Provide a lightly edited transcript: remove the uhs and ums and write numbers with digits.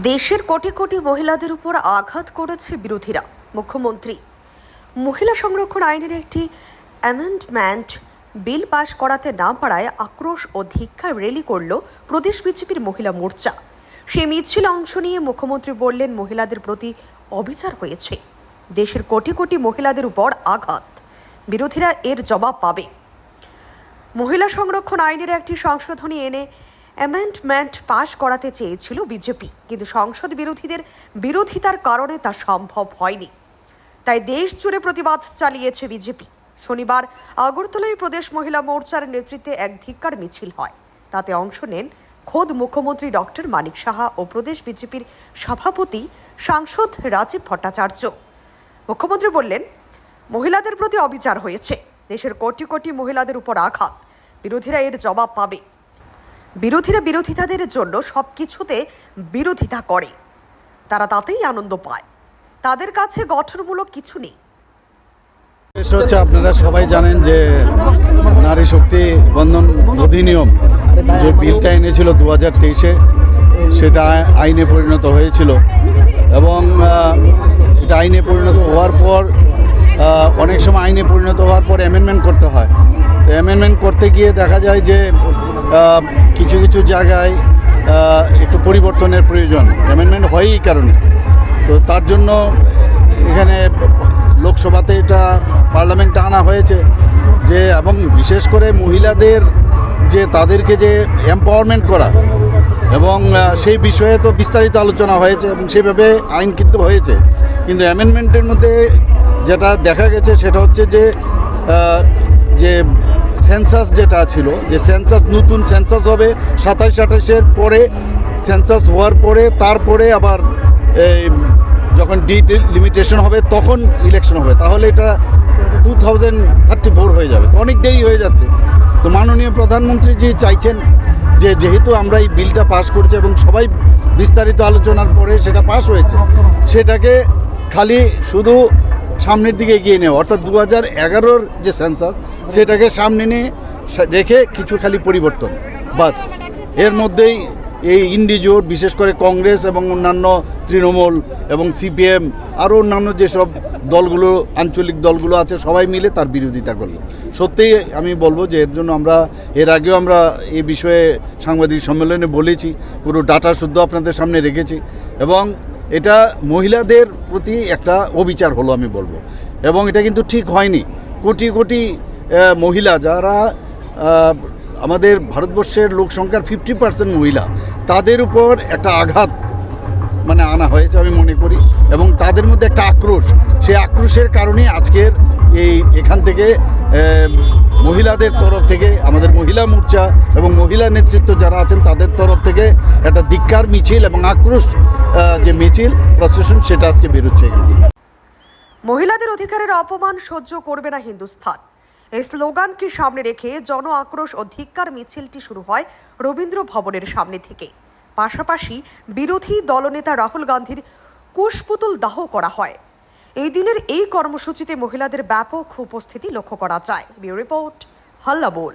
দেশের কোটি কোটি মহিলাদের উপর আঘাত করেছে বিরোধীরা। মুখ্যমন্ত্রী মহিলা সংরক্ষণ আইনের একটি অ্যামেন্ডমেন্ট বিল পাশ করাতে না পারায় আক্রোশ ও ধিক্কার র্যালি করল প্রদেশ বিজেপির মহিলা মোর্চা। সেই মিছিল অংশ নিয়ে মুখ্যমন্ত্রী বললেন, মহিলাদের প্রতি অবিচার হয়েছে, দেশের কোটি কোটি মহিলাদের উপর আঘাত, বিরোধীরা এর জবাব পাবে। মহিলা সংরক্ষণ আইনের একটি সংশোধনী এনে অ্যামেন্ডমেন্ট পাশ করাতে চেয়েছিল বিজেপি, কিন্তু সংসদ বিরোধীদের বিরোধিতার কারণে তা সম্ভব হয়নি। তাই দেশ জুড়ে প্রতিবাদ চালিয়েছে বিজেপি। শনিবার আগরতলায় প্রদেশ মহিলা মোর্চার নেতৃত্বে এক ধিক্কার মিছিল হয়। তাতে অংশ নেন খোদ মুখ্যমন্ত্রী ডক্টর মানিক সাহা ও প্রদেশ বিজেপির সভাপতি সাংসদ রাজীব ভট্টাচার্য। মুখ্যমন্ত্রী বললেন, মহিলাদের প্রতি অবিচার হয়েছে, দেশের কোটি কোটি মহিলাদের উপর আঘাত, বিরোধীরা এর জবাব পাবে। বিরোধীরা বিরোধিতাদের জন্য সবকিছুতে বিরোধিতা করে, তারা তাতেই আনন্দ পায়, তাদের কাছে গঠনমূলক কিছু নেই। হচ্ছে আপনারা সবাই জানেন যে নারী শক্তি বন্ধন অধিনিয়ম যে বিলটা এনেছিল 2023-এ, সেটা আইনে পরিণত হয়েছিল এবং এটা আইনে পরিণত হওয়ার পর অনেক সময় আইনে পরিণত হওয়ার পর অ্যামেন্ডমেন্ট করতে হয়। তো অ্যামেন্ডমেন্ট করতে গিয়ে দেখা যায় যে কিছু কিছু জায়গায় একটু পরিবর্তনের প্রয়োজন, অ্যামেন্ডমেন্ট হয় এই কারণে। তো তার জন্য এখানে লোকসভাতে এটা পার্লামেন্টে আনা হয়েছে যে, এবং বিশেষ করে মহিলাদের যে তাদেরকে যে এম্পাওয়ারমেন্ট করা এবং সেই বিষয়ে তো বিস্তারিত আলোচনা হয়েছে এবং সেভাবে আইন কিন্তু হয়েছে। কিন্তু অ্যামেন্ডমেন্টের মধ্যে যেটা দেখা গেছে সেটা হচ্ছে যে সেন্সাস যেটা ছিল, যে সেন্সাস নতুন সেন্সাস হবে 27-28-এর পরে, সেন্সাস হওয়ার পরে তারপরে আবার যখন লিমিটেশন হবে তখন ইলেকশন হবে, তাহলে এটা 2034 হয়ে যাবে, তো অনেক দেরি হয়ে যাচ্ছে। তো মাননীয় প্রধানমন্ত্রী জি চাইছেন যে যেহেতু আমরা এই বিলটা পাস করেছি এবং সবাই বিস্তারিত আলোচনার পরে সেটা পাস হয়েছে, সেটাকে খালি শুধু সামনের দিকে এগিয়ে নেওয়া, অর্থাৎ 2011-র যে সেন্সাস সেটাকে সামনে নিয়ে রেখে কিছু খালি পরিবর্তন, বাস। এর মধ্যেই এই ইন্ডিজোট, বিশেষ করে কংগ্রেস এবং অন্যান্য তৃণমূল এবং সিপিএম আরও অন্যান্য যেসব দলগুলো, আঞ্চলিক দলগুলো আছে, সবাই মিলে তার বিরোধিতা করলো। সত্যিই আমি বলবো যে এর জন্য আমরা এর আগেও আমরা এই বিষয়ে সাংবাদিক সম্মেলনে বলেছি, পুরো ডাটা শুদ্ধ আপনাদের সামনে রেখেছি, এবং এটা মহিলাদের প্রতি একটা অবিচার হলো আমি বলবো, এবং এটা কিন্তু ঠিক হয়নি। কোটি কোটি মহিলা, যারা আমাদের ভারতবর্ষের লোক সংখ্যার 50% মহিলা, তাদের উপর একটা আঘাত আনা হয়েছে আমি মনে করি, এবং তাদের মধ্যে একটা আক্রোশ, সেই আক্রোশের কারণে আজকের এখান থেকে মহিলাদের তরফ থেকে, আমাদের মহিলা মোর্চা এবং মহিলা নেতৃত্ব যারা আছেন তাদের তরফ থেকে একটা ধিক্কার মিছিল এবং আক্রোশ যে মিছিল প্রসেশন, সেটা আজকে বেরোচ্ছে এখান থেকে। মহিলাদের অধিকারের অপমান সহ্য করবে না হিন্দুস্তান, এই স্লোগানকে সামনে রেখে জন আক্রোশ ও ধিক্কার মিছিলটি শুরু হয় রবীন্দ্র ভবনের সামনে থেকে। পাশাপাশি বিরোধী দলনেতা রাহুল গান্ধীর কুশপুতুল দাহ করা হয়। এই দিনের এই কর্মসূচিতে মহিলাদের ব্যাপক উপস্থিতি লক্ষ্য করা যায়। ব্যুরো রিপোর্ট, হাল্লা বোল।